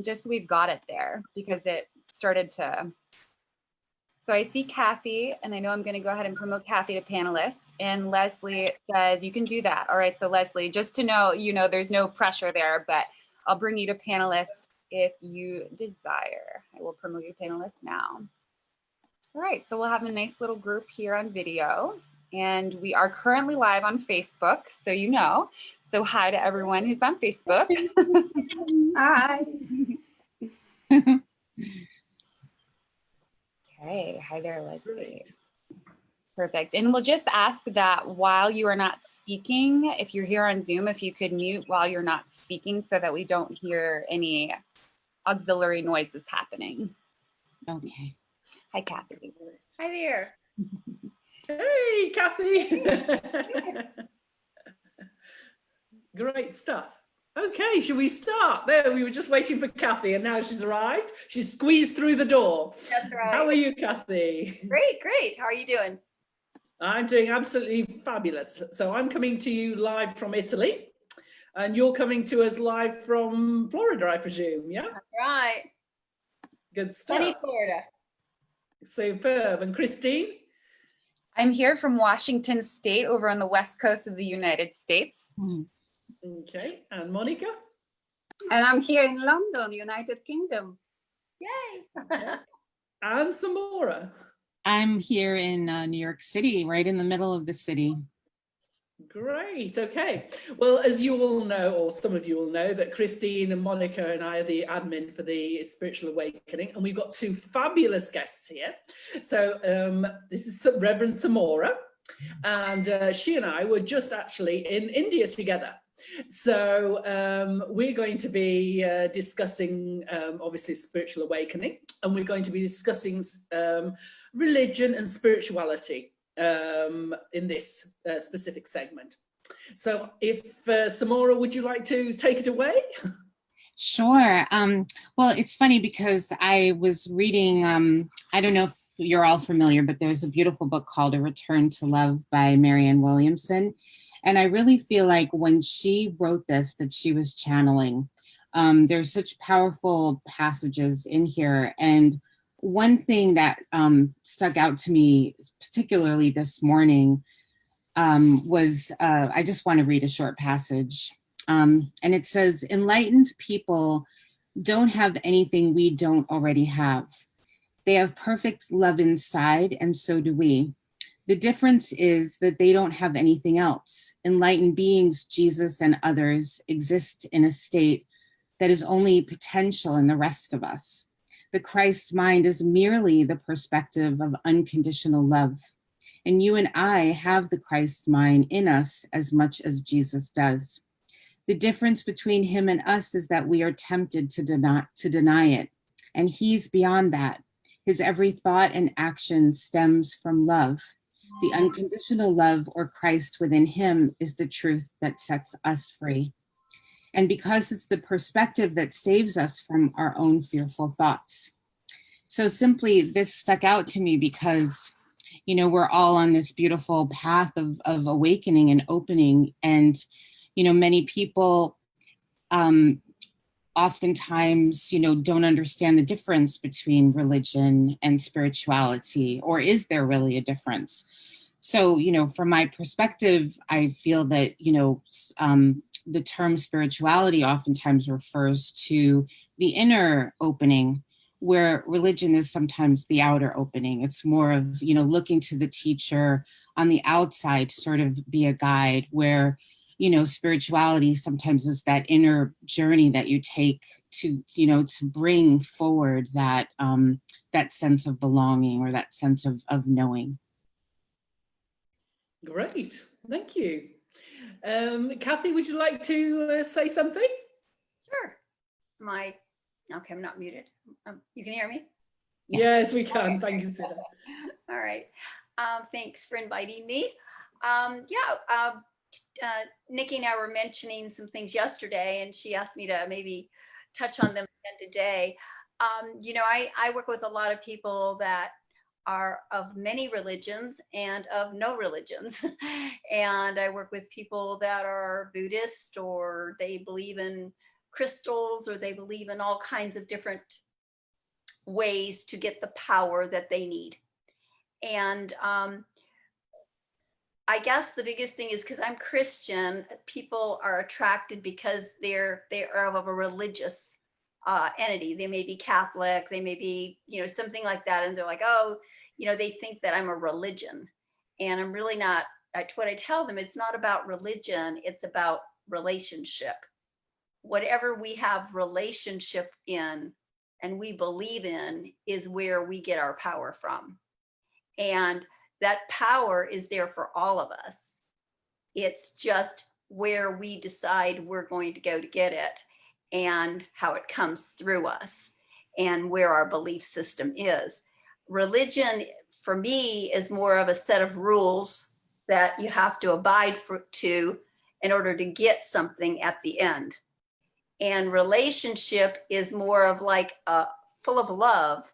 just so we've got it there because it started to. So I see Kathy, and I know I'm going to go ahead and promote Kathy to panelist. And Leslie says you can do that. All right, so Leslie, just to know, there's no pressure there, but I'll bring you to panelist if you desire. I will promote you to panelist now. All right, so we'll have a nice little group here on video. And we are currently live on Facebook, so So hi to everyone who's on Facebook. Hi. Okay, hi there, Leslie. Perfect. And we'll just ask that while you are not speaking, if you're here on Zoom, if you could mute while you're not speaking so that we don't hear any auxiliary noises happening. Okay. Hi, Kathy. Hi there. Hey, Kathy. Great stuff. Okay, should we start? There, we were just waiting for Kathy and now she's arrived. She's squeezed through the door. That's right. How are you, Kathy? Great. How are you doing? I'm doing absolutely fabulous. So I'm coming to you live from Italy and you're coming to us live from Florida, I presume, yeah? That's right. Good stuff. Sunny Florida. Superb. And Christine? I'm here from Washington State over on the west coast of the United States. Okay, and Monica? And I'm here in London, United Kingdom. Yay. Okay. And Samora? I'm here in New York City, right in the middle of the city. Great, okay. Well, as you all know, or some of you will know, that Christine and Monica and I are the admin for the Spiritual Awakening, and we've got two fabulous guests here. So this is Reverend Samora, and she and I were just actually in India together. So we're going to be discussing, obviously, spiritual awakening, and we're going to be discussing religion and spirituality in this specific segment. So if Samora, would you like to take it away? Sure. Well, it's funny because I was reading, I don't know if you're all familiar, but there's a beautiful book called A Return to Love by Marianne Williamson. And I really feel like when she wrote this, that she was channeling. There's such powerful passages in here. And one thing that stuck out to me, particularly this morning, was, I just want to read a short passage. And it says, enlightened people don't have anything we don't already have. They have perfect love inside, and so do we. The difference is that they don't have anything else. Enlightened beings, Jesus and others, exist in a state that is only potential in the rest of us. The Christ mind is merely the perspective of unconditional love. And you and I have the Christ mind in us as much as Jesus does. The difference between him and us is that we are tempted to deny it. And he's beyond that. His every thought and action stems from love. The unconditional love, or Christ within him, is the truth that sets us free. And because it's the perspective that saves us from our own fearful thoughts. So simply, this stuck out to me because, we're all on this beautiful path of awakening and opening. And, many people oftentimes, don't understand the difference between religion and spirituality, or is there really a difference? So, from my perspective, I feel that, the term spirituality oftentimes refers to the inner opening, where religion is sometimes the outer opening. It's more of, looking to the teacher on the outside to sort of be a guide, where, spirituality sometimes is that inner journey that you take to, to bring forward that, that sense of belonging, or that sense of knowing. Great, thank you. Kathy, would you like to say something? Sure. Okay, I'm not muted. You can hear me? Yes, we can. Okay. Thank you, Sita. All right. Thanks for inviting me. Nikki and I were mentioning some things yesterday, and she asked me to maybe touch on them again today. I work with a lot of people that are of many religions and of no religions. And I work with people that are Buddhist, or they believe in crystals, or they believe in all kinds of different ways to get the power that they need. And I guess the biggest thing is, because I'm Christian, people are attracted because they are of a religious entity. They may be Catholic, they may be, something like that. And they're like, oh, they think that I'm a religion. And I'm really not. What I tell them, it's not about religion, it's about relationship. Whatever we have relationship in and we believe in is where we get our power from. And that power is there for all of us. It's just where we decide we're going to go to get it, and how it comes through us, and where our belief system is. Religion, for me, is more of a set of rules that you have to abide to in order to get something at the end. And relationship is more of like full of love,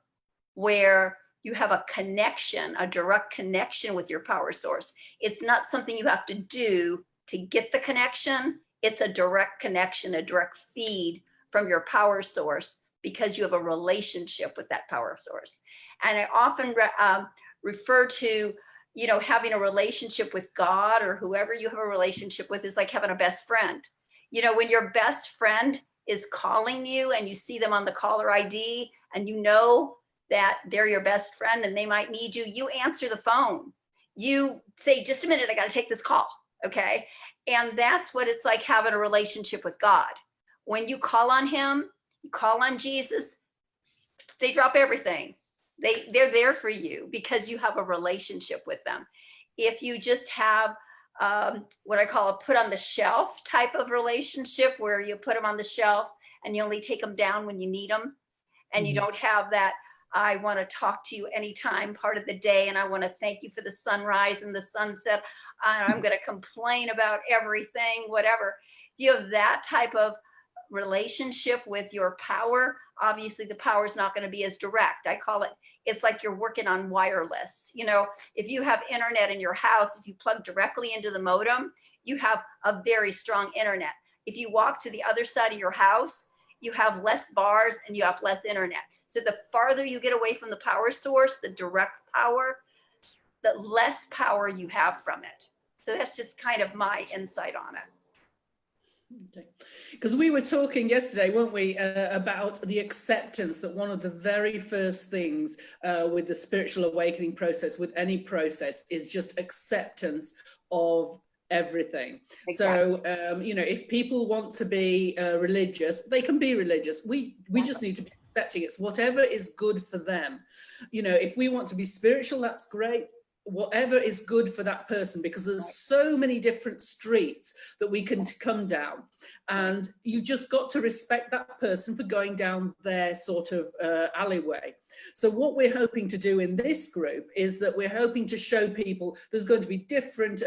where you have a connection, a direct connection with your power source. It's not something you have to do to get the connection. It's a direct connection, a direct feed from your power source, because you have a relationship with that power source. And I often refer to, having a relationship with God, or whoever you have a relationship with, is like having a best friend. When your best friend is calling you and you see them on the caller ID, and that they're your best friend and they might need you, you answer the phone. You say, just a minute, I got to take this call. Okay. And that's what it's like having a relationship with God. When you call on him, you call on Jesus, they drop everything. They're there for you because you have a relationship with them. If you just have what I call a put on the shelf type of relationship, where you put them on the shelf and you only take them down when you need them, and you don't have that, I want to talk to you anytime part of the day, and I want to thank you for the sunrise and the sunset, I'm going to complain about everything, whatever. If you have that type of relationship with your power, obviously the power is not going to be as direct. I call it, it's like you're working on wireless. If you have internet in your house, if you plug directly into the modem, you have a very strong internet. If you walk to the other side of your house, you have less bars and you have less internet. So the farther you get away from the power source, the direct power, the less power you have from it. So that's just kind of my insight on it. Okay. Because we were talking yesterday, weren't we, about the acceptance, that one of the very first things with the spiritual awakening process, with any process, is just acceptance of everything. Exactly. So, if people want to be religious, they can be religious. We just need to be accepting it's whatever is good for them. If we want to be spiritual, that's great. Whatever is good for that person, because there's so many different streets that we can come down, and you just got to respect that person for going down their sort of alleyway. So what we're hoping to do in this group is that we're hoping to show people there's going to be different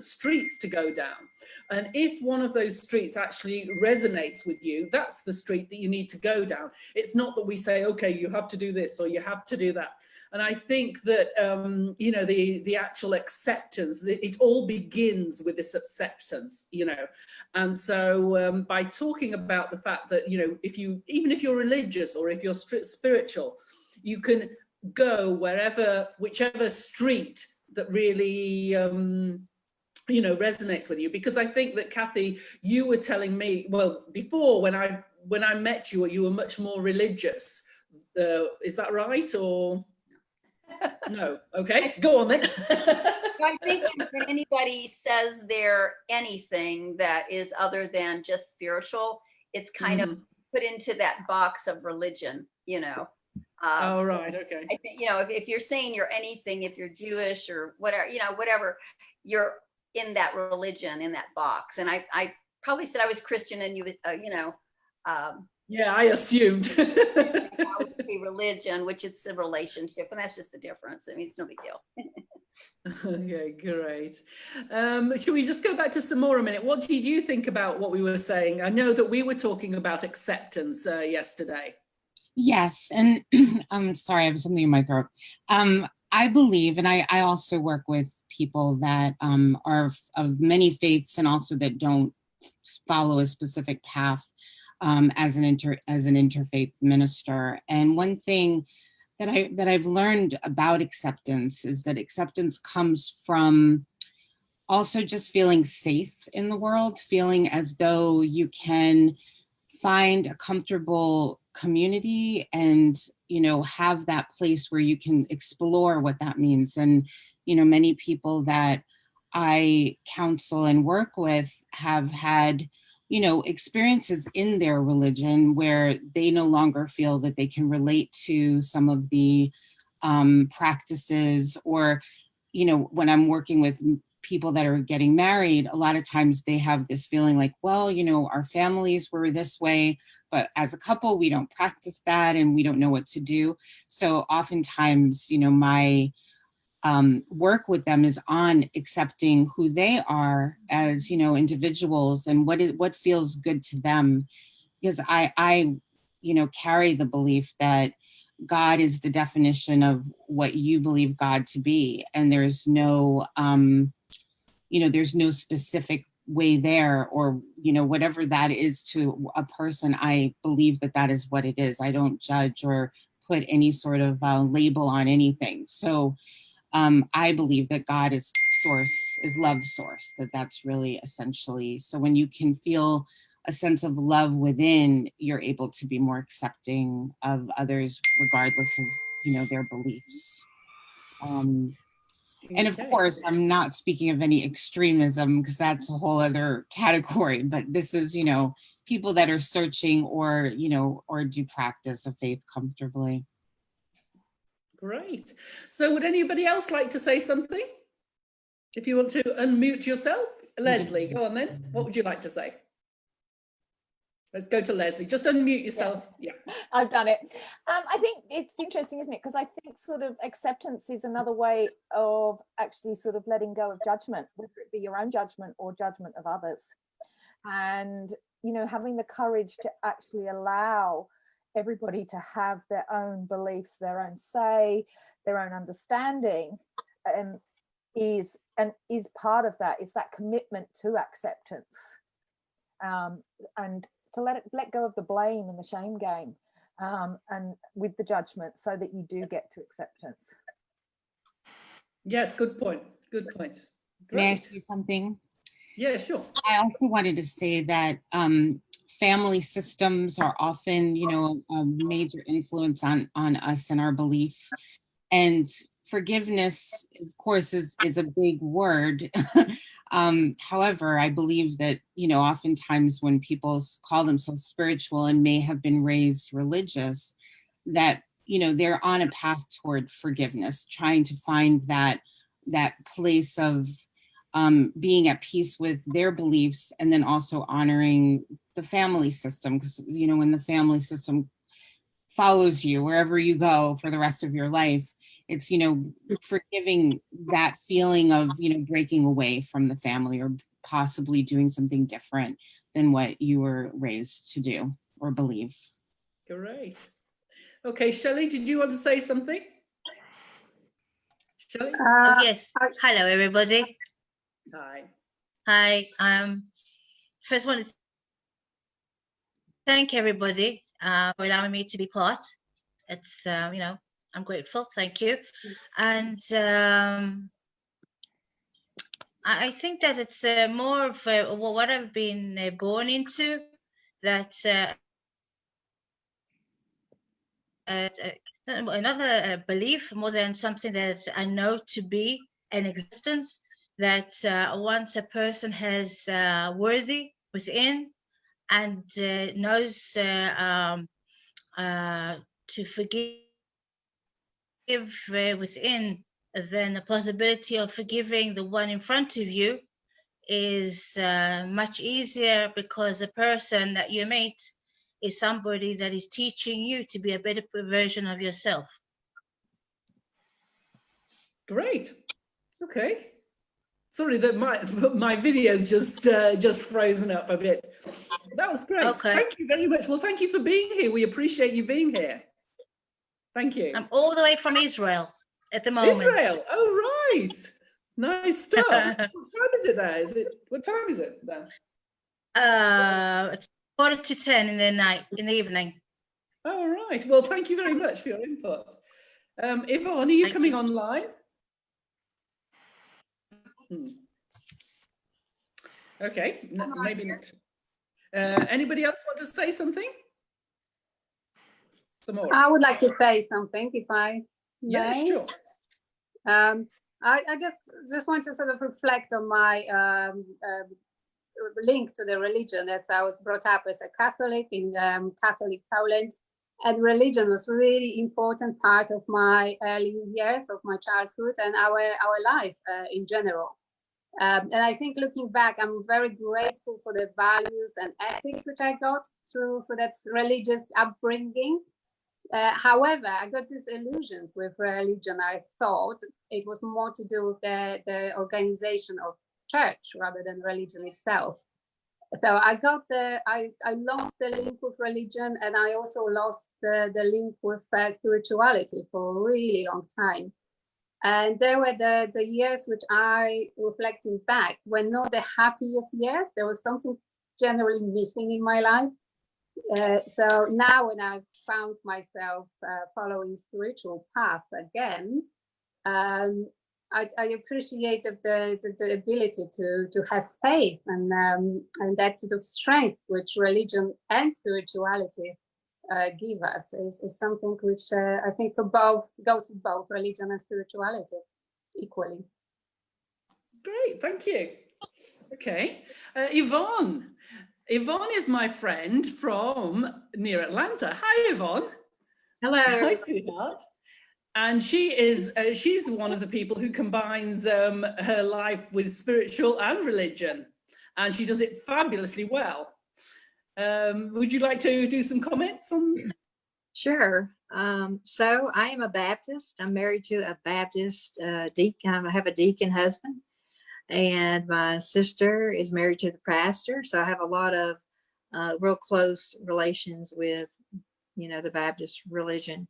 streets to go down, and if one of those streets actually resonates with you, that's the street that you need to go down. It's not that we say, okay, you have to do this or you have to do that. And I think that, the actual acceptance, it all begins with this acceptance, And so by talking about the fact that, even if you're religious or if you're spiritual, you can go whichever street that really, resonates with you. Because I think that, Kathy, you were telling me, well, before when I met you, you were much more religious. Is that right? Or... No. Okay, go on then. I think when anybody says they're anything that is other than just spiritual, it's kind of put into that box of religion, Oh, right. Okay. I think, if you're saying you're anything, if you're Jewish or whatever, you're in that religion, in that box. And I probably said I was Christian, and yeah, I assumed. Religion, which it's a relationship, and that's just the difference. I mean, it's no big deal. Okay, great. Should we just go back to Samora a minute? What did you think about what we were saying? I know that we were talking about acceptance yesterday. Yes, and I'm sorry, I have something in my throat. I believe, and I also work with people that are of many faiths and also that don't follow a specific path. as an interfaith minister. And one thing that I've learned about acceptance is that acceptance comes from also just feeling safe in the world, feeling as though you can find a comfortable community and, have that place where you can explore what that means. And, many people that I counsel and work with have had, experiences in their religion where they no longer feel that they can relate to some of the practices, or, when I'm working with people that are getting married, a lot of times they have this feeling like, well, our families were this way, but as a couple, we don't practice that and we don't know what to do. So oftentimes, my work with them is on accepting who they are as, individuals and what feels good to them. Because I carry the belief that God is the definition of what you believe God to be. And there's no, there's no specific way there, or, whatever that is to a person. I believe that that is what it is. I don't judge or put any sort of label on anything. So I believe that God is source, is love source, that's really essentially. So when you can feel a sense of love within, you're able to be more accepting of others, regardless of, their beliefs. And of course, I'm not speaking of any extremism, because that's a whole other category, but this is, people that are searching or, or do practice a faith comfortably. Great. So would anybody else like to say something? If you want to unmute yourself, Leslie, go on then. What would you like to say? Let's go to Leslie. Just unmute yourself. Yeah. I've done it. I think it's interesting, isn't it? Because I think sort of acceptance is another way of actually sort of letting go of judgment, whether it be your own judgment or judgment of others. And, having the courage to actually allow everybody to have their own beliefs, their own say, their own understanding, is part of that. Is that commitment to acceptance, and to let go of the blame and the shame game, and with the judgment, so that you do get to acceptance. Yes, good point. Good point. Great. May I say something? Yeah, sure. I also wanted to say that family systems are often, a major influence on us and our belief. And forgiveness, of course, is a big word. However, I believe that, oftentimes when people call themselves spiritual and may have been raised religious, that, they're on a path toward forgiveness, trying to find that place of being at peace with their beliefs, and then also honoring the family system. Because, when the family system follows you wherever you go for the rest of your life, it's, forgiving that feeling of, breaking away from the family, or possibly doing something different than what you were raised to do or believe. Great. Okay, Shelley, did you want to say something? Shelley? Yes. Hello, everybody. Hi. Hi. First want to thank everybody for allowing me to be part. It's I'm grateful. Thank you. And I think that it's more of what I've been born into. That not a belief, more than something that I know to be an existence. That once a person has worthy within, and knows to forgive within, then the possibility of forgiving the one in front of you is much easier, because the person that you meet is somebody that is teaching you to be a better version of yourself. Great. Okay. Sorry that my video's just frozen up a bit. That was great. Okay. Thank you very much. Well, thank you for being here. We appreciate you being here. Thank you. I'm all the way from Israel at the moment. Israel. Oh, right. Nice stuff. What time is it there? What time is it there? It's 10 in the night, in the evening. All right. Well, thank you very much for your input. Yvonne, are you Thank coming you. online? Okay, maybe not. Anybody else want to say something? Some more? I would like to say something, if I Yeah, may. sure. I just want to sort of reflect on my link to the religion, as I was brought up as a Catholic in Catholic Poland, and religion was really important part of my early years, of my childhood, and our life in general. And I think looking back, I'm very grateful for the values and ethics which I got for that religious upbringing. However, I got disillusioned with religion. I thought it was more to do with the organization of church rather than religion itself. So I lost the link with religion, and I also lost the link with spirituality for a really long time. And there were the years which I, reflecting back, were not the happiest years. There was something generally missing in my life. So now when I've found myself following spiritual path again, I appreciate the ability to have faith and that sort of strength which religion and spirituality give us is something which I think goes with both religion and spirituality equally. Great, thank you. Okay, Yvonne. Yvonne is my friend from near Atlanta. Hi, Yvonne. Hello. Hi, sweetheart. And she is she's one of the people who combines her life with spiritual and religion, and she does it fabulously well. Would you like to do some comments on? Sure. So I am a Baptist. I'm married to a Baptist deacon. I have a deacon husband, and my sister is married to the pastor. So I have a lot of real close relations with, the Baptist religion.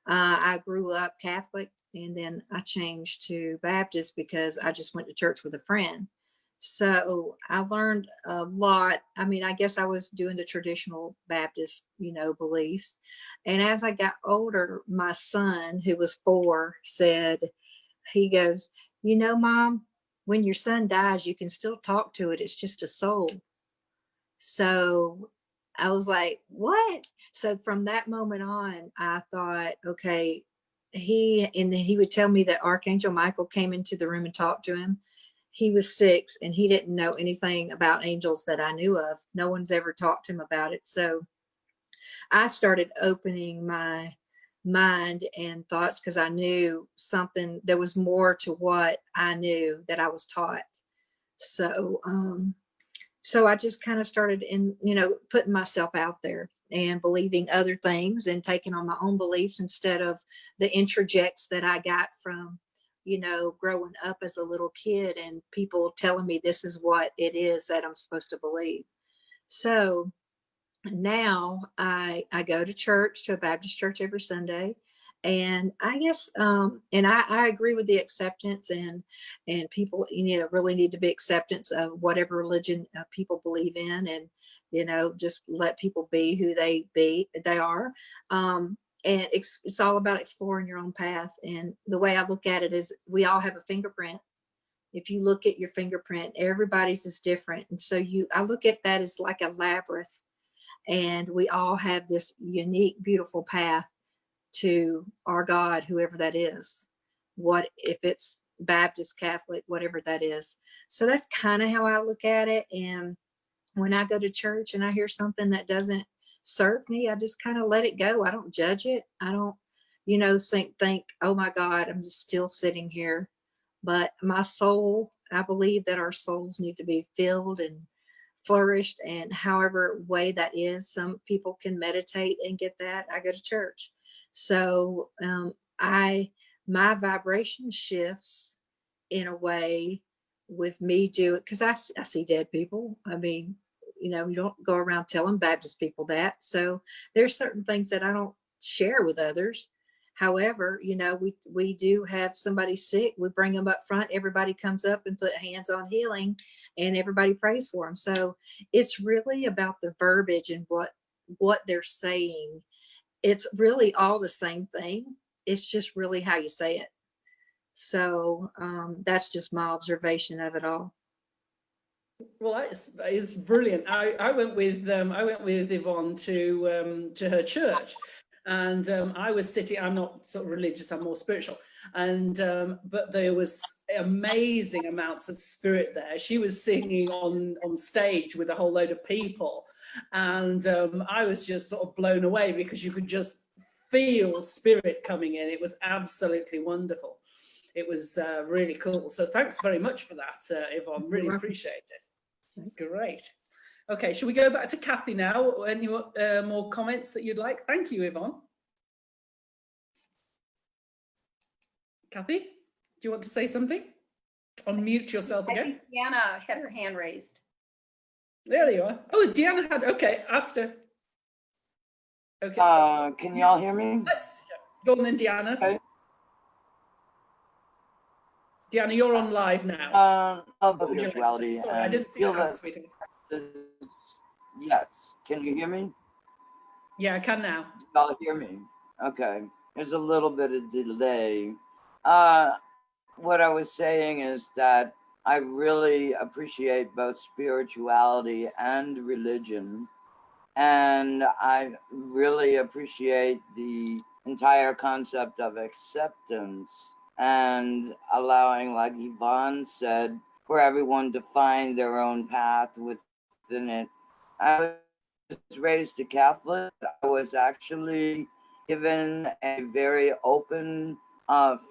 I grew up Catholic, and then I changed to Baptist because I just went to church with a friend. So I learned a lot. I mean, I guess I was doing the traditional Baptist, beliefs. And as I got older, my son, who was 4, he goes, Mom, when your son dies, you can still talk to it. It's just a soul. So I was like, what? So from that moment on, I thought, okay, he would tell me that Archangel Michael came into the room and talked to him. He was 6 and he didn't know anything about angels that I knew of. No one's ever talked to him about it. So I started opening my mind and thoughts because I knew there was more to what I knew that I was taught. So, so I just kind of started putting myself out there and believing other things and taking on my own beliefs instead of the introjects that I got from, growing up as a little kid and people telling me this is what it is that I'm supposed to believe. So now I go to church, to a Baptist church every Sunday. And I guess, and I agree with the acceptance and people, really need to be acceptance of whatever religion people believe in, and, just let people be who they are. And it's all about exploring your own path. And the way I look at it is we all have a fingerprint. If you look at your fingerprint, everybody's is different. And so I look at that as like a labyrinth, and we all have this unique, beautiful path to our God, whoever that is. What if it's Baptist, Catholic, whatever that is. So that's kind of how I look at it. And when I go to church and I hear something that doesn't serve me, I just kind of let it go. I don't judge it. I don't, think, oh my God, I'm just still sitting here. But my soul, I believe that our souls need to be filled and flourished, and however way that is. Some people can meditate and get that. I go to church. So my vibration shifts in a way with me because I see dead people. I mean, you don't go around telling Baptist people that. So there's certain things that I don't share with others. However, you know, we do have somebody sick, we bring them up front, everybody comes up and put hands on healing, and everybody prays for them. So it's really about the verbiage and what they're saying. It's really all the same thing. It's just really how you say it. So that's just my observation of it all. Well, it's brilliant. I went with Yvonne to her church, and I was sitting. I'm not sort of religious. I'm more spiritual, and but there was amazing amounts of spirit there. She was singing on stage with a whole load of people, and I was just sort of blown away because you could just feel spirit coming in. It was absolutely wonderful. It was really cool. So thanks very much for that, Yvonne. Really appreciate it. Great. Okay, shall we go back to Kathy now? Any more comments that you'd like? Thank you, Yvonne. Kathy, do you want to say something? Unmute yourself I again. think Deanna had her hand raised. There you are. Oh, Deanna had, okay, after. Okay. Can y'all hear me? Let's go on then, Deanna. Okay. Deanna, you're on live now. Of What would you like to say? spirituality Sorry, I and didn't see feel your hand, that. sweetheart. Yes. Can you hear me? Yeah, I can now. Y'all hear me? Okay. There's a little bit of delay. What I was saying is that I really appreciate both spirituality and religion. And I really appreciate the entire concept of acceptance and allowing, like Yvonne said, for everyone to find their own path within it. I was raised a Catholic. I was actually given a very open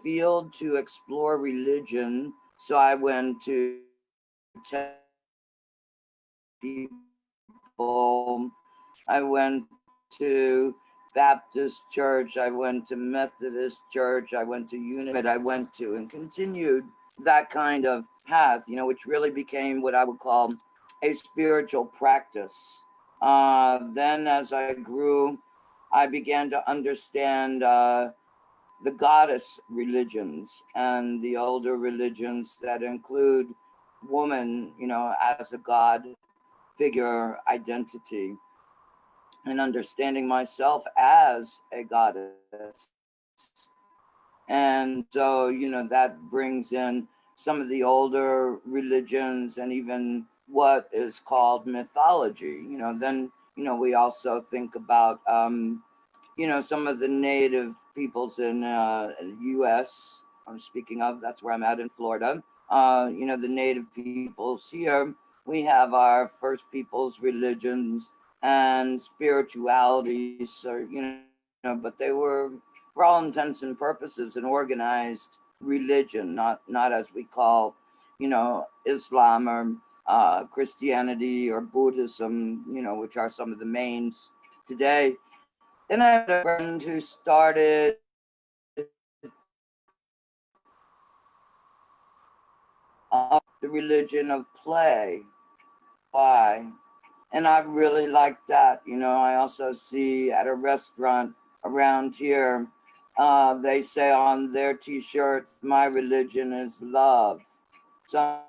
field to explore religion. So I went to people. I went to Baptist church, I went to Methodist church, I went to Unit, I went to and continued that kind of path, you know, which really became what I would call a spiritual practice. Then as I grew, I began to understand the goddess religions and the older religions that include woman, you know, as a god figure identity, and understanding myself as a goddess. And so, you know, that brings in some of the older religions and even what is called mythology. You know, then, you know, we also think about, you know, some of the native peoples in the US, I'm speaking of, that's where I'm at in Florida. You know, the native peoples here, we have our First Peoples religions and spiritualities, so, you know, but they were, for all intents and purposes, an organized religion, not as we call, you know, Islam or Christianity or Buddhism, you know, which are some of the mains today. Then I had a friend who started the religion of play. Why? And I really like that. You know, I also see at a restaurant around here, they say on their t-shirts, my religion is love. So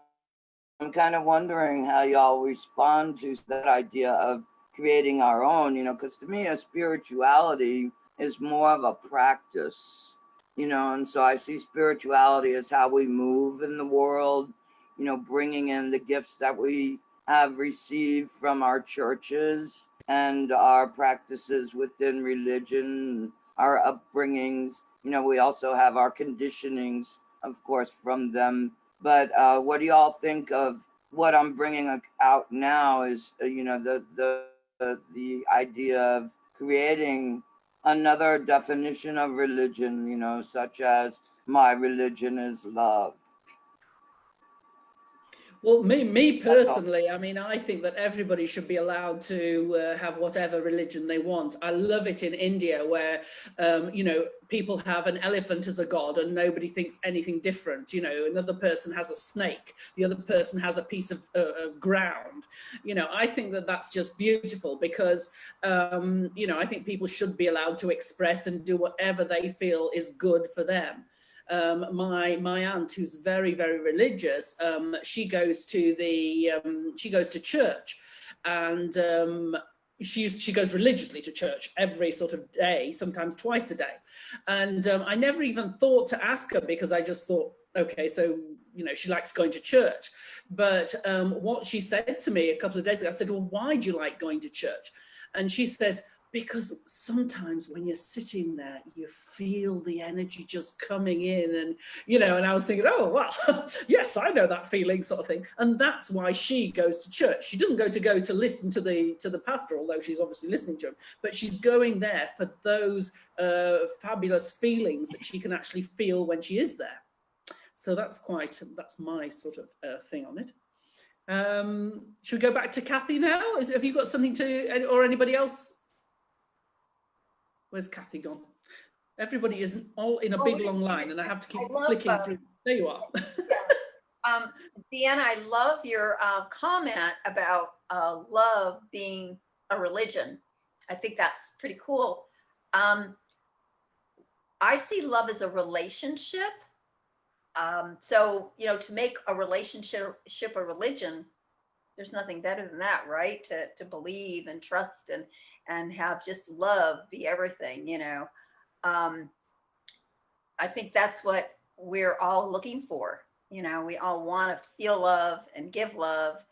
I'm kind of wondering how y'all respond to that idea of creating our own, you know, because to me, a spirituality is more of a practice, you know, and so I see spirituality as how we move in the world, you know, bringing in the gifts that we have received from our churches and our practices within religion, our upbringings. You know, we also have our conditionings, of course, from them. But what do y'all think of what I'm bringing out now is, you know, the idea of creating another definition of religion, you know, such as my religion is love. Well, me personally, I mean, I think that everybody should be allowed to have whatever religion they want. I love it in India where, you know, people have an elephant as a god and nobody thinks anything different. You know, another person has a snake, the other person has a piece of ground. You know, I think that that's just beautiful because, you know, I think people should be allowed to express and do whatever they feel is good for them. My aunt, who's very, very religious, she goes to church, and she goes religiously to church every sort of day, sometimes twice a day. And I never even thought to ask her because I just thought, okay, so, you know, she likes going to church. But what she said to me a couple of days ago, I said, well, why do you like going to church? And she says, because sometimes when you're sitting there, you feel the energy just coming in, and, you know, and I was thinking, oh, well, yes, I know that feeling, sort of thing. And that's why she goes to church. She doesn't go to listen to the pastor, although she's obviously listening to him, but she's going there for those fabulous feelings that she can actually feel when she is there. So that's my sort of thing on it. Should we go back to Kathy now? Have you got something to, or anybody else? Where's Kathy gone? Everybody is all in a big long line and I have to keep flicking through. There you are. Deanna, I love your comment about love being a religion. I think that's pretty cool. I see love as a relationship. So, you know, to make a relationship a religion, there's nothing better than that, right? To believe and trust and have just love be everything, you know. I think that's what we're all looking for. You know, we all want to feel love and give love.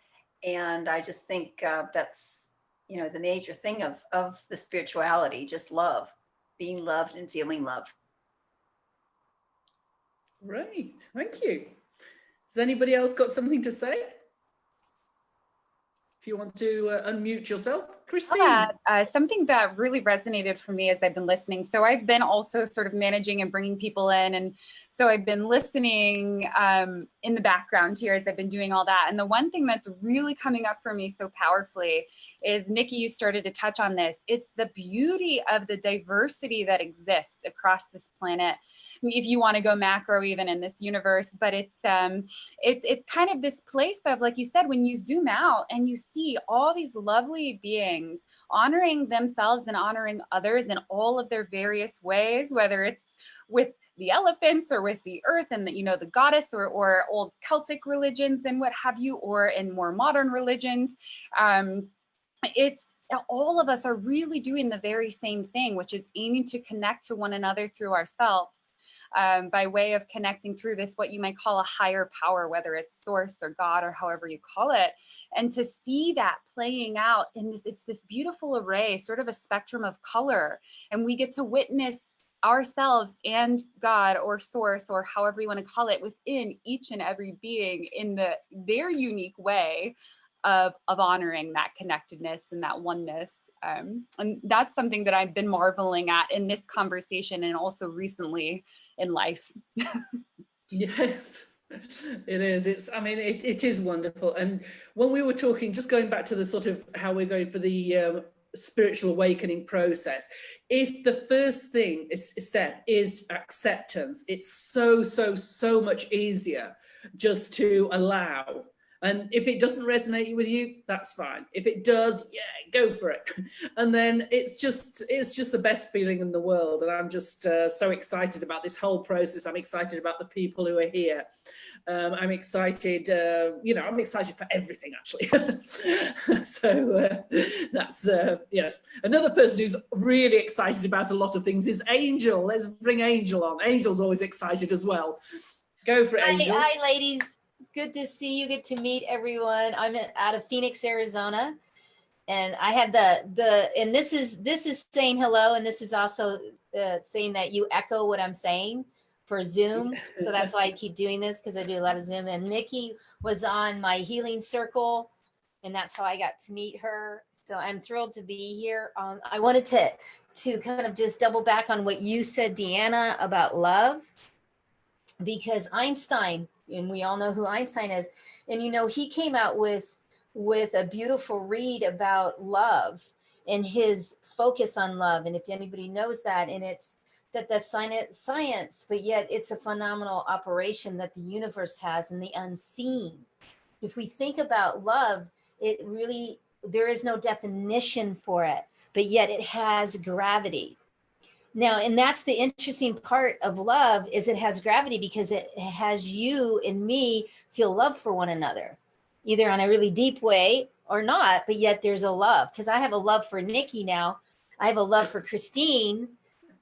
And I just think that's, you know, the major thing of the spirituality, just love, being loved and feeling love. Right, thank you. Has anybody else got something to say? If you want to unmute yourself, Christine. Something that really resonated for me as I've been listening. So I've been also sort of managing and bringing people in. And so I've been listening in the background here as I've been doing all that. And the one thing that's really coming up for me so powerfully is, Nikki, you started to touch on this. It's the beauty of the diversity that exists across this planet. I mean, if you want to go macro even in this universe, but it's kind of this place of, like you said, when you zoom out and you see all these lovely beings honoring themselves and honoring others in all of their various ways, whether it's with the elephants or with the earth and the, you know, the goddess or old Celtic religions and what have you, or in more modern religions. It's all of us are really doing the very same thing, which is aiming to connect to one another through ourselves. By way of connecting through this, what you might call a higher power, whether it's source or God or however you call it, and to see that playing out in this, it's this beautiful array, sort of a spectrum of color, and we get to witness ourselves and God or source or however you want to call it within each and every being in their unique way of honoring that connectedness and that oneness. And that's something that I've been marveling at in this conversation and also recently in life. Yes, it is. I mean, it is wonderful. And when we were talking, just going back to the sort of how we're going for the spiritual awakening process, if the first step is acceptance, it's so much easier just to allow. And if it doesn't resonate with you, that's fine. If it does, yeah, go for it. And then it's just the best feeling in the world. And I'm just so excited about this whole process. I'm excited about the people who are here. I'm excited, you know, I'm excited for everything, actually. So that's, yes. Another person who's really excited about a lot of things is Angel. Let's bring Angel on. Angel's always excited as well. Go for it, Angel. Hi, ladies. Good to see you. Good to meet everyone. I'm out of Phoenix, Arizona, and I had and this is saying hello, and this is also saying that you echo what I'm saying for Zoom. So that's why I keep doing this, because I do a lot of Zoom. And Nikki was on my healing circle, and that's how I got to meet her. So I'm thrilled to be here. I wanted to kind of just double back on what you said, Deanna, about love, because Einstein, and we all know who Einstein is, And, you know, he came out with a beautiful read about love and his focus on love. And if anybody knows that, and it's that's science, but yet it's a phenomenal operation that the universe has in the unseen. If we think about love, it really, there is no definition for it, but yet it has gravity. Now, and that's the interesting part of love, is it has gravity because it has you and me feel love for one another, either on a really deep way or not, but yet there's a love. Because I have a love for Nikki now. I have a love for Christine,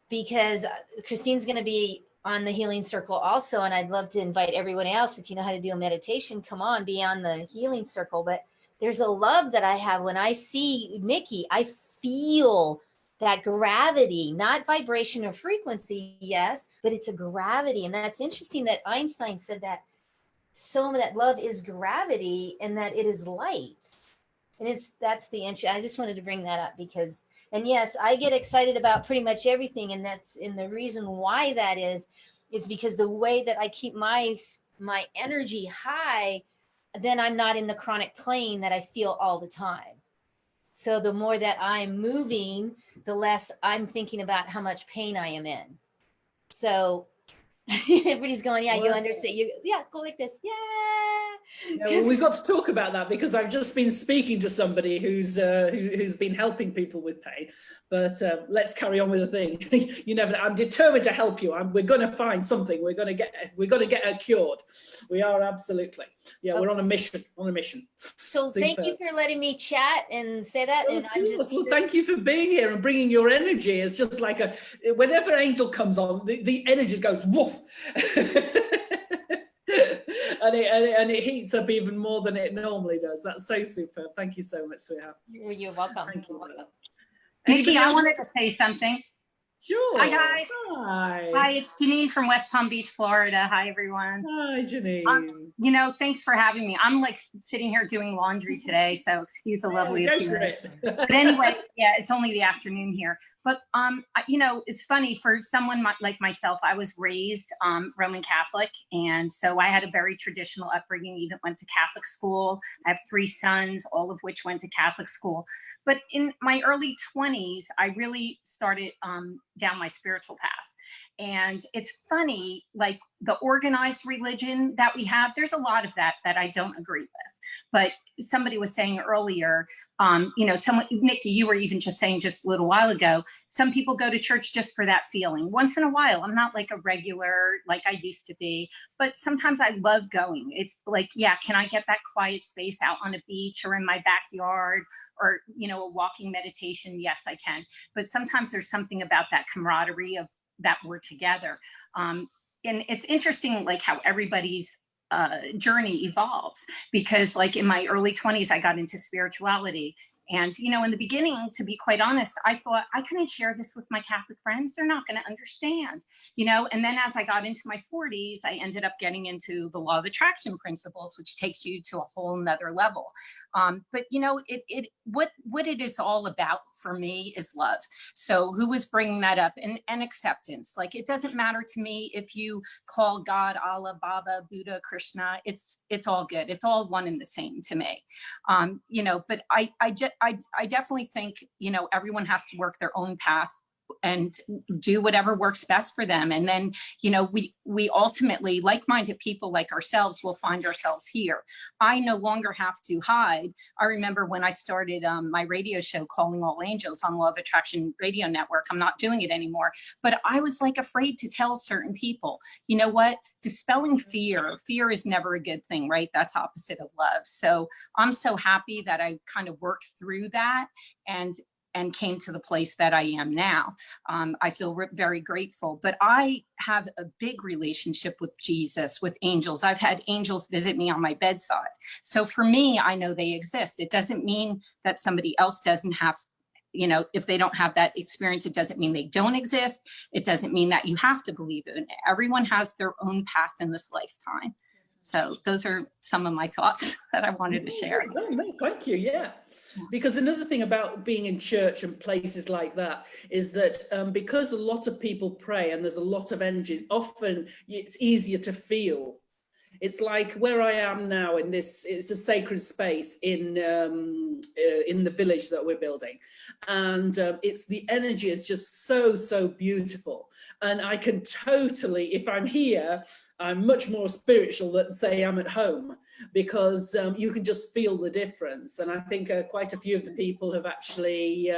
because Christine's going to be on the healing circle also. And I'd love to invite everyone else, if you know how to do a meditation, come on, be on the healing circle. But there's a love that I have when I see Nikki. I feel that gravity, not vibration or frequency, yes, but it's a gravity. And that's interesting that Einstein said that that love is gravity and that it is light. And that's the interest. I just wanted to bring that up because, and yes, I get excited about pretty much everything. And the reason why that is because the way that I keep my energy high, then I'm not in the chronic pain that I feel all the time. So the more that I'm moving, the less I'm thinking about how much pain I am in. So everybody's going, yeah, you understand. Yeah, go like this. Yeah. Yeah, well, we've got to talk about that because I've just been speaking to somebody who's been helping people with pain. But let's carry on with the thing. You never. I'm determined to help you. We're going to find something. We're going to get her cured. We are absolutely. Yeah, okay. We're on a mission. So thank you for letting me chat and say that. Well, well, thank you for being here and bringing your energy. It's just like whenever Angel comes on, the energy goes woof. and it heats up even more than it normally does. That's so superb. Thank you so much, sweetheart. You're welcome. Thank you. Welcome. Nikki, I wanted to say something. Sure. Hi, guys. Hi. Hi, it's Janine from West Palm Beach, Florida. Hi, everyone. Hi, Janine. You know, thanks for having me. I'm like sitting here doing laundry today, so excuse the lovely appearance. But anyway, yeah, it's only the afternoon here. But, you know, it's funny for someone like myself, I was raised Roman Catholic. And so I had a very traditional upbringing, even went to Catholic school. I have 3 sons, all of which went to Catholic school. But in my early 20s, I really started down my spiritual path. And it's funny, like the organized religion that we have, there's a lot of that I don't agree with. But somebody was saying earlier, you know, Nikki, you were even just saying just a little while ago, some people go to church just for that feeling. Once in a while, I'm not like a regular like I used to be, but sometimes I love going. It's like, yeah, can I get that quiet space out on a beach or in my backyard or, you know, a walking meditation? Yes, I can. But sometimes there's something about that camaraderie of that we're together. And it's interesting, like how everybody's journey evolves, because like in my early 20s, I got into spirituality. And, you know, in the beginning, to be quite honest, I thought I couldn't share this with my Catholic friends. They're not going to understand, you know. And then as I got into my 40s, I ended up getting into the law of attraction principles, which takes you to a whole nother level. But, you know, what it is all about for me is love. So who was bringing that up? And acceptance. Like, it doesn't matter to me if you call God, Allah, Baba, Buddha, Krishna. It's all good. It's all one and the same to me. You know, but I definitely think, you know, everyone has to work their own path and do whatever works best for them. And then, you know, we ultimately, like-minded people like ourselves will find ourselves here. I no longer have to hide. I remember when I started my radio show, Calling All Angels, on Law of Attraction Radio Network. I'm not doing it anymore, but I was like afraid to tell certain people, you know what, dispelling fear is never a good thing, right? That's opposite of love. So I'm so happy that I kind of worked through that and came to the place that I am now. I feel very grateful, but I have a big relationship with Jesus, with angels. I've had angels visit me on my bedside. So for me, I know they exist. It doesn't mean that somebody else doesn't have, you know, if they don't have that experience, it doesn't mean they don't exist. It doesn't mean that you have to believe it. Everyone has their own path in this lifetime. So those are some of my thoughts that I wanted to share. No, thank you. Yeah, because another thing about being in church and places like that is that because a lot of people pray and there's a lot of energy, often it's easier to feel. It's like where I am now in this, it's a sacred space in the village that we're building. And it's the energy is just so beautiful. And I can totally, if I'm here, I'm much more spiritual than say I'm at home, because you can just feel the difference. And I think quite a few of the people have actually,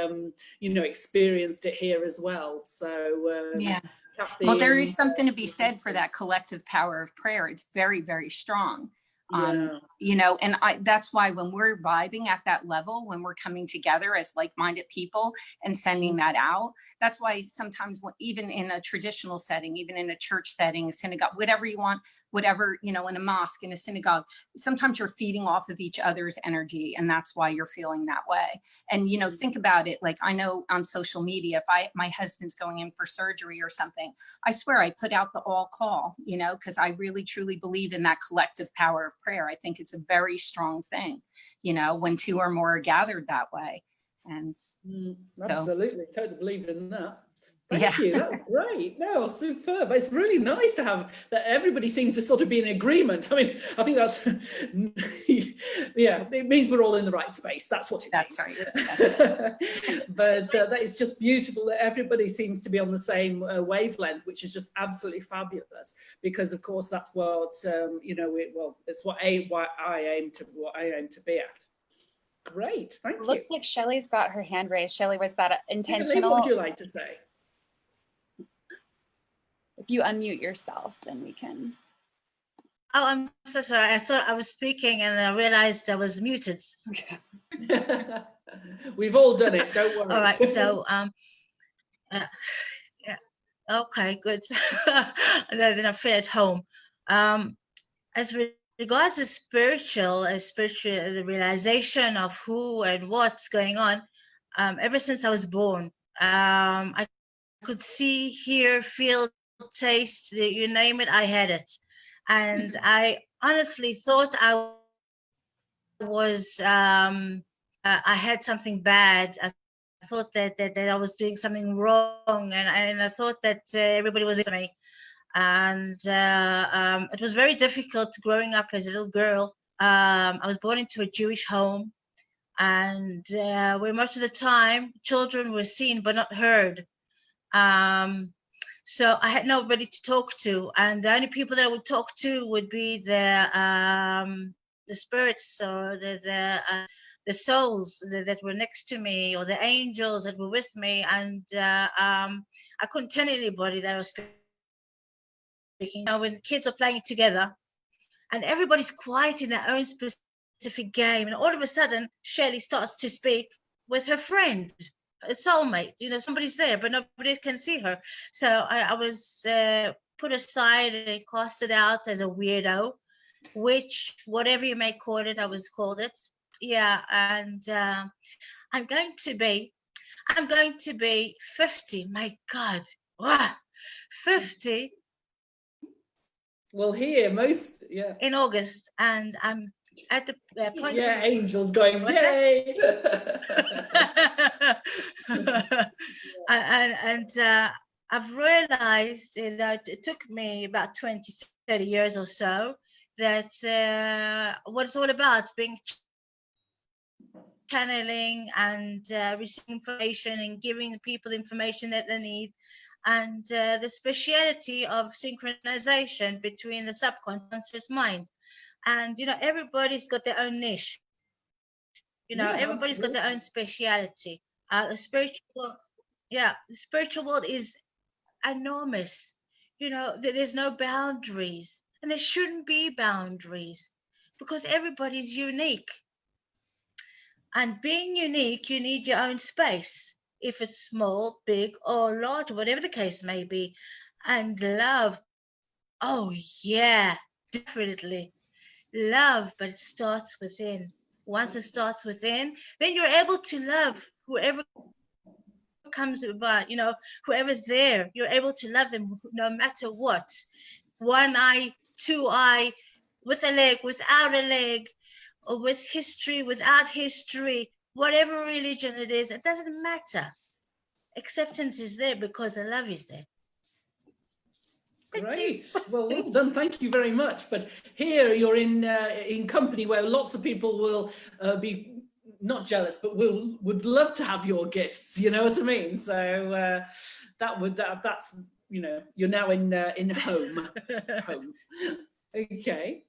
you know, experienced it here as well. So yeah. Kathy, Well, there is something to be said for that collective power of prayer. It's very, very strong. Yeah. You know, and that's why when we're vibing at that level, when we're coming together as like-minded people and sending that out, that's why sometimes even in a traditional setting, even in a church setting, a synagogue, whatever you want, whatever, you know, in a mosque, in a synagogue, sometimes you're feeding off of each other's energy, and that's why you're feeling that way. And, you know, think about it. Like, I know on social media, if my husband's going in for surgery or something, I swear I put out the all call, you know, because I really truly believe in that collective power of prayer. I think it's a very strong thing, you know, when two or more are gathered that way. And absolutely, totally believe in that. Thank Yeah. you. That's great. No, superb. It's really nice to have that. Everybody seems to sort of be in agreement. I mean, I think that's, yeah, it means we're all in the right space. That's what it means. That's right. But that is just beautiful that everybody seems to be on the same wavelength, which is just absolutely fabulous. Because of course, that's what you know. Well, it's what I aim to be at. Great. Thank you. Looks like Shelley's got her hand raised. Shelley, was that intentional? What would you like to say? If you unmute yourself, then we can. Oh, I'm so sorry. I thought I was speaking and I realized I was muted. We've all done it. Don't worry. All right. So, yeah. Okay, good. Then I feel at home. As regards to spiritual, the realization of who and what's going on, ever since I was born, I could see, hear, feel, taste, you name it, I had it. And I honestly thought I was, I had something bad. I thought that I was doing something wrong, and I thought that everybody was against me. And it was very difficult growing up as a little girl. I was born into a Jewish home, and where most of the time children were seen but not heard. So I had nobody to talk to, and the only people that I would talk to would be the spirits or the souls that were next to me, or the angels that were with me. And I couldn't tell anybody that I was speaking. You know, when kids are playing together and everybody's quiet in their own specific game, and all of a sudden Shelley starts to speak with her friend, a soulmate, you know, somebody's there, but nobody can see her. So I was put aside and casted out as a weirdo, which, whatever you may call it, I was called it. Yeah, and I'm going to be 50. My God, wow, 50. Well, here most, yeah, in August, and I'm at the point. Yeah, angels going, yay! and I've realized, you know, it took me about 20, 30 years or so, that what it's all about is being channeling and receiving information and giving people information that they need, and the speciality of synchronization between the subconscious mind. And, you know, everybody's got their own niche. You know, everybody's got their own speciality. The spiritual world is enormous. You know, there's no boundaries, and there shouldn't be boundaries, because everybody's unique. And being unique, you need your own space, if it's small, big, or large, whatever the case may be. And love, oh yeah, definitely. Love, but it starts within. Once it starts within, then you're able to love whoever comes about, you know, whoever's there. You're able to love them no matter what. One eye, two eye, with a leg, without a leg, or with history, without history, whatever religion it is, it doesn't matter. Acceptance is there because the love is there. Great. Well done. Thank you very much. But here you're in company where lots of people will be not jealous, but would love to have your gifts. You know what I mean? So that's you're now in home. Home. Okay.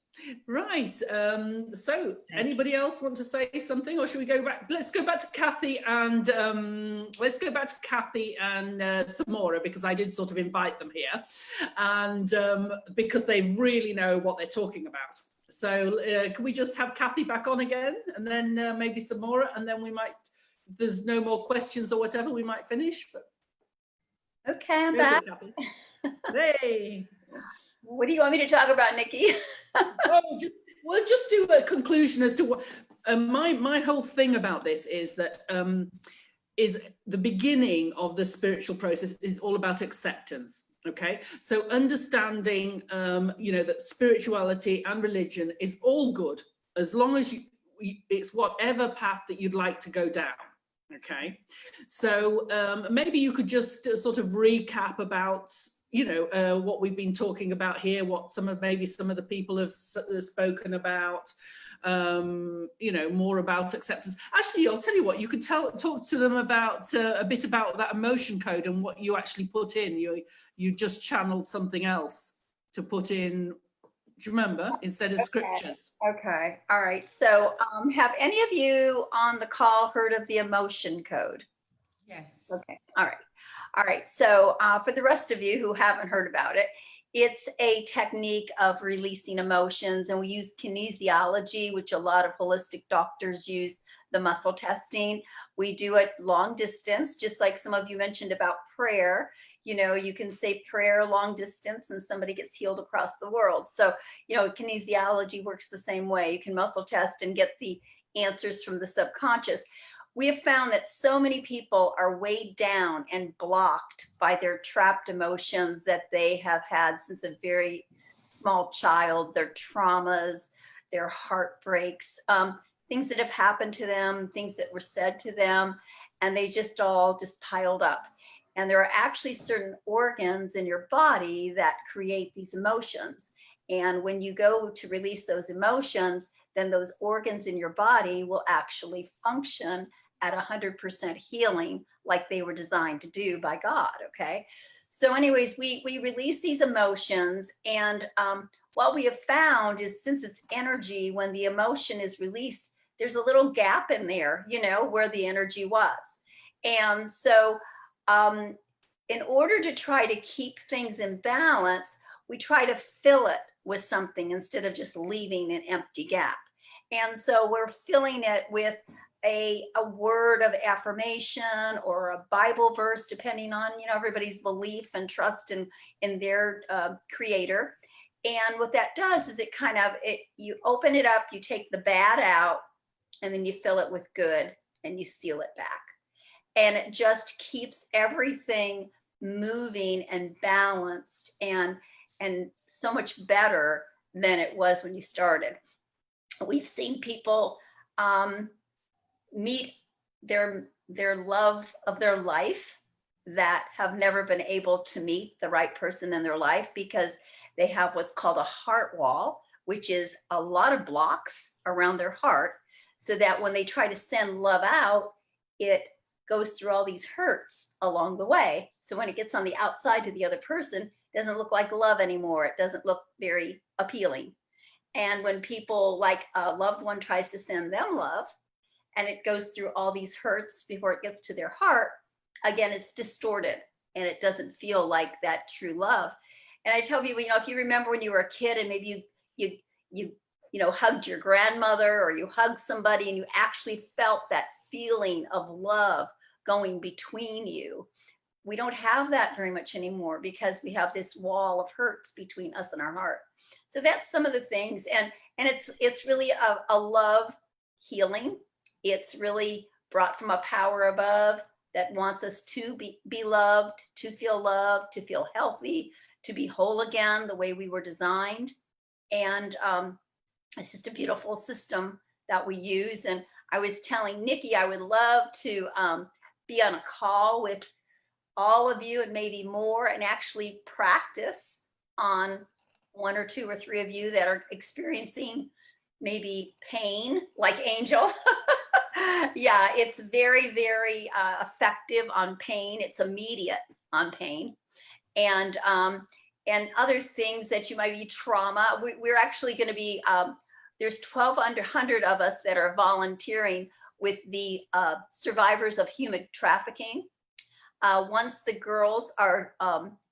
Right. So anybody else want to say something, or should we go back? Let's go back to Kathy and Samora, because I did sort of invite them here, and because they really know what they're talking about. So can we just have Kathy back on again, and then maybe Samora, and then we might, if there's no more questions or whatever, we might finish. But Okay, I'm back. Hey. What do you want me to talk about, Nikki? We'll just do a conclusion as to what my whole thing about this is that is the beginning of the spiritual process is all about acceptance. Okay, so understanding that spirituality and religion is all good as long as it's whatever path that you'd like to go down. Okay, so maybe you could just sort of recap about what we've been talking about here, what some of the people have spoken about, more about acceptance. Actually, I'll tell you what, you could talk to them about a bit about that emotion code and what you actually put in. You just channeled something else to put in, do you remember, instead of scriptures? Okay, all right. So have any of you on the call heard of the emotion code? Yes. Okay, all right. All right, so for the rest of you who haven't heard about it, it's a technique of releasing emotions, and we use kinesiology, which a lot of holistic doctors use, the muscle testing. We do it long distance, just like some of you mentioned about prayer. You can say prayer long distance and somebody gets healed across the world. So, kinesiology works the same way. You can muscle test and get the answers from the subconscious. We have found that so many people are weighed down and blocked by their trapped emotions that they have had since a very small child, their traumas, their heartbreaks, things that have happened to them, things that were said to them, and they all piled up. And there are actually certain organs in your body that create these emotions. And when you go to release those emotions, then those organs in your body will actually function at 100% healing, like they were designed to do by God. Okay. So anyways, we release these emotions, and what we have found is, since it's energy, when the emotion is released, there's a little gap in there, where the energy was. And so in order to try to keep things in balance, we try to fill it with something instead of just leaving an empty gap. And so we're filling it with a word of affirmation or a Bible verse, depending on everybody's belief and trust in their creator. And what that does is you open it up, you take the bad out, and then you fill it with good, and you seal it back. And it just keeps everything moving and balanced and so much better than it was when you started. We've seen people meet their love of their life that have never been able to meet the right person in their life because they have what's called a heart wall, which is a lot of blocks around their heart, so that when they try to send love out, it goes through all these hurts along the way. So when it gets on the outside to the other person, it doesn't look like love anymore. It doesn't look very appealing. And when people, like a loved one, tries to send them love, and it goes through all these hurts before it gets to their heart, again, it's distorted and it doesn't feel like that true love. And I tell people, if you remember when you were a kid and maybe you hugged your grandmother, or you hugged somebody and you actually felt that feeling of love going between you. We don't have that very much anymore because we have this wall of hurts between us and our heart. So that's some of the things. And it's really a love healing. It's really brought from a power above that wants us to be loved, to feel healthy, to be whole again, the way we were designed. And it's just a beautiful system that we use. And I was telling Nikki, I would love to be on a call with all of you and maybe more, and actually practice on one or two or three of you that are experiencing maybe pain, like Angel. Yeah, it's very, very effective on pain. It's immediate on pain. And other things that you might be trauma. We're actually going to be, there's 1,200 of us that are volunteering with the survivors of human trafficking. Once the girls are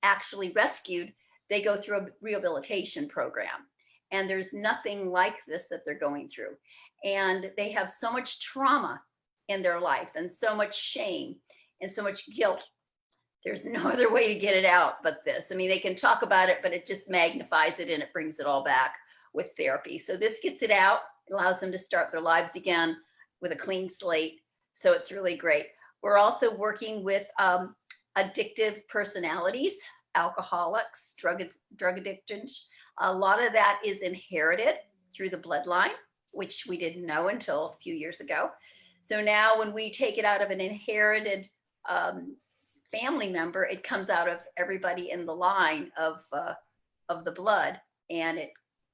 actually rescued, they go through a rehabilitation program. And there's nothing like this that they're going through. And they have so much trauma in their life and so much shame and so much guilt. There's no other way to get it out but this. I mean, they can talk about it, but it just magnifies it and it brings it all back with therapy. So this gets it out, it allows them to start their lives again with a clean slate. So it's really great. We're also working with addictive personalities, alcoholics, drug addictions. A lot of that is inherited through the bloodline, which we didn't know until a few years ago. So now when we take it out of an inherited family member, it comes out of everybody in the line of the blood, and it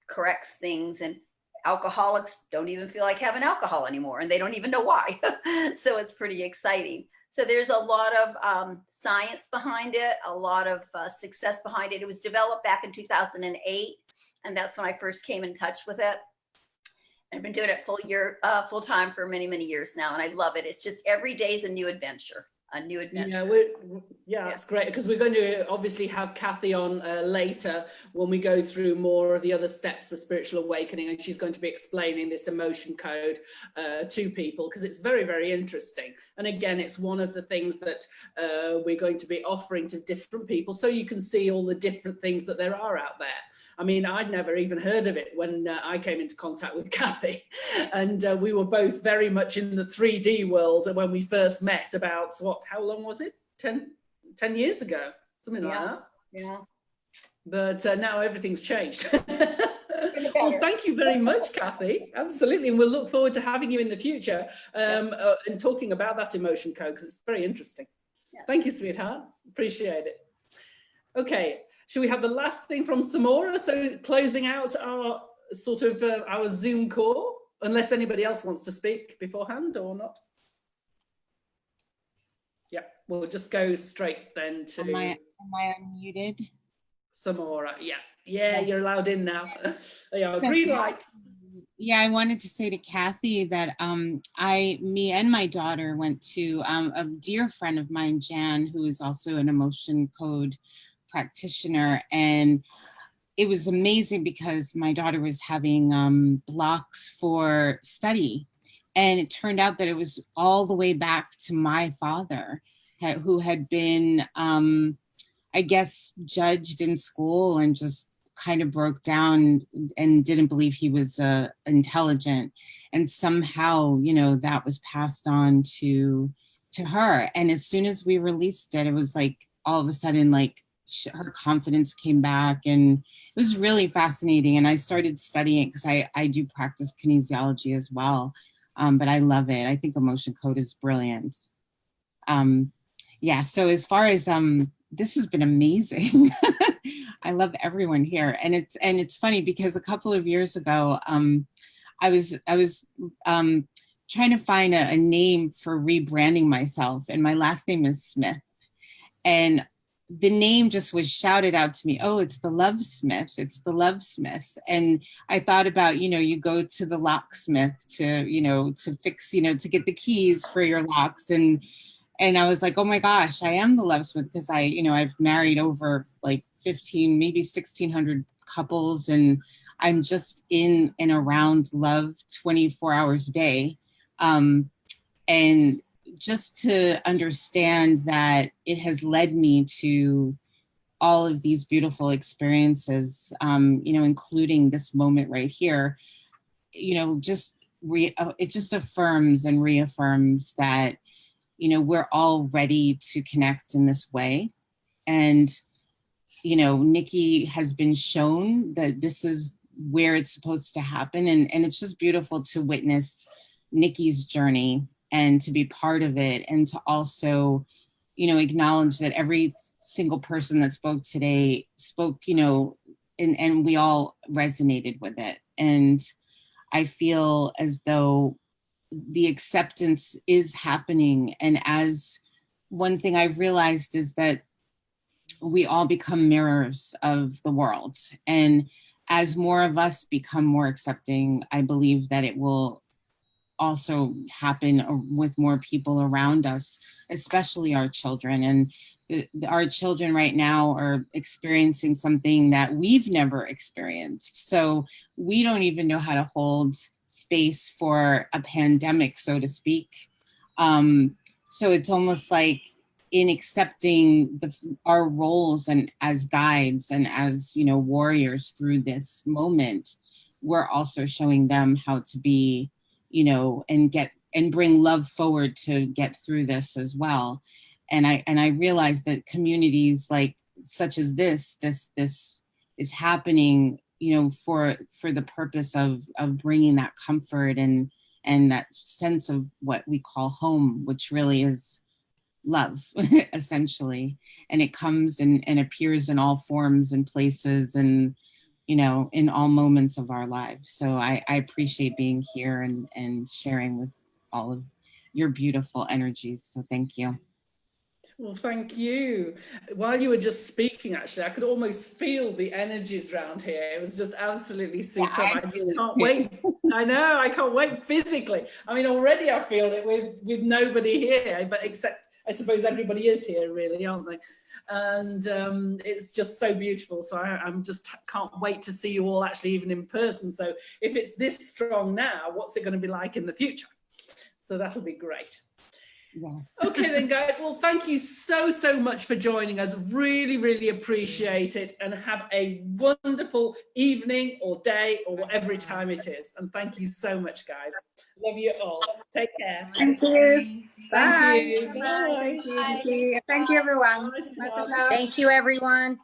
corrects things. And alcoholics don't even feel like having alcohol anymore, and they don't even know why. So it's pretty exciting. So there's a lot of science behind it, a lot of success behind it. It was developed back in 2008, and that's when I first came in touch with it. I've been doing it full time for many, many years now, and I love it. It's just every day is a new adventure. A new adventure. Yeah, that's great, because we're going to obviously have Kathy on later when we go through more of the other steps of spiritual awakening, and she's going to be explaining this emotion code to people, because it's very, very interesting. And again, it's one of the things that we're going to be offering to different people, so you can see all the different things that there are out there. I mean, I'd never even heard of it when I came into contact with Kathy, and we were both very much in the 3D world when we first met about, how long was it? 10 years ago, something like that. Yeah. But now everything's changed. Well, thank you very much, Kathy. Absolutely. And we'll look forward to having you in the future and talking about that emotion code, because it's very interesting. Yeah. Thank you, sweetheart. Appreciate it. Okay. Should we have the last thing from Samora? So closing out our sort of our Zoom call, unless anybody else wants to speak beforehand or not. Yeah, we'll just go straight then to. Am I unmuted? Samora, yeah, yes. You're allowed in now. Yeah, So green light. Yeah, I wanted to say to Kathy that me and my daughter went to a dear friend of mine, Jan, who is also an emotion code practitioner, and it was amazing because my daughter was having blocks for study, and it turned out that it was all the way back to my father, who had been I guess judged in school and just kind of broke down and didn't believe he was intelligent, and somehow, you know, that was passed on to her. And as soon as we released it, it was like all of a sudden, like, her confidence came back, and it was really fascinating. And I started studying it because I do practice kinesiology as well, but I love it. I think emotion code is brilliant. Yeah, so as far as this has been amazing. I love everyone here, and it's funny because a couple of years ago I was trying to find a name for rebranding myself, and my last name is Smith, and the name just was shouted out to me. Oh, it's the Lovesmith. It's the Lovesmith. And I thought about, you know, you go to the locksmith to, you know, to fix, you know, to get the keys for your locks. And I was like, oh my gosh, I am the Lovesmith, because I've married over like 15, maybe 1,600 couples. And I'm just in and around love 24 hours a day. And just to understand that it has led me to all of these beautiful experiences, including this moment right here, it just affirms and reaffirms that, we're all ready to connect in this way. And, Nikki has been shown that this is where it's supposed to happen. And it's just beautiful to witness Nikki's journey and to be part of it, and to also, acknowledge that every single person that spoke today spoke, you know, and we all resonated with it. And I feel as though the acceptance is happening. And as one thing I've realized is that we all become mirrors of the world. And as more of us become more accepting, I believe that it will also happen with more people around us, especially our children. And our children right now are experiencing something that we've never experienced. So we don't even know how to hold space for a pandemic, so to speak. So it's almost like in accepting our roles and as guides and as, you know, warriors through this moment, we're also showing them how to be, you know, and bring love forward to get through this as well. And I realized that communities like such as this is happening, you know, for the purpose of bringing that comfort and that sense of what we call home, which really is love, essentially. And it comes and appears in all forms and places and, you know, in all moments of our lives. So I appreciate being here and sharing with all of your beautiful energies. So thank you. Well, thank you. While you were just speaking, actually, I could almost feel the energies around here. It was just absolutely super. Yeah, I just can't wait. I know, I can't wait physically. I mean, already I feel it with nobody here, but except I suppose everybody is here, really, aren't they? And it's just so beautiful. So I'm just can't wait to see you all actually even in person. So if it's this strong now, what's it going to be like in the future? So that'll be great. Yes. Okay then, guys. Well, thank you so much for joining us. Really appreciate it, and have a wonderful evening or day or whatever time it is. And thank you so much, guys. Love you all. Take care. Thank you. Thank Bye. you. Bye. Bye. Thank you. Thank you, everyone. Bye, Lots of sweethearts. love. Thank you, everyone.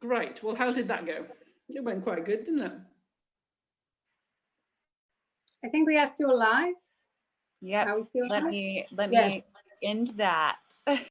Great. Well, how did that go? It went quite good, didn't it? I think we are still live. Yep. Are we still Let live? me Yes. end that.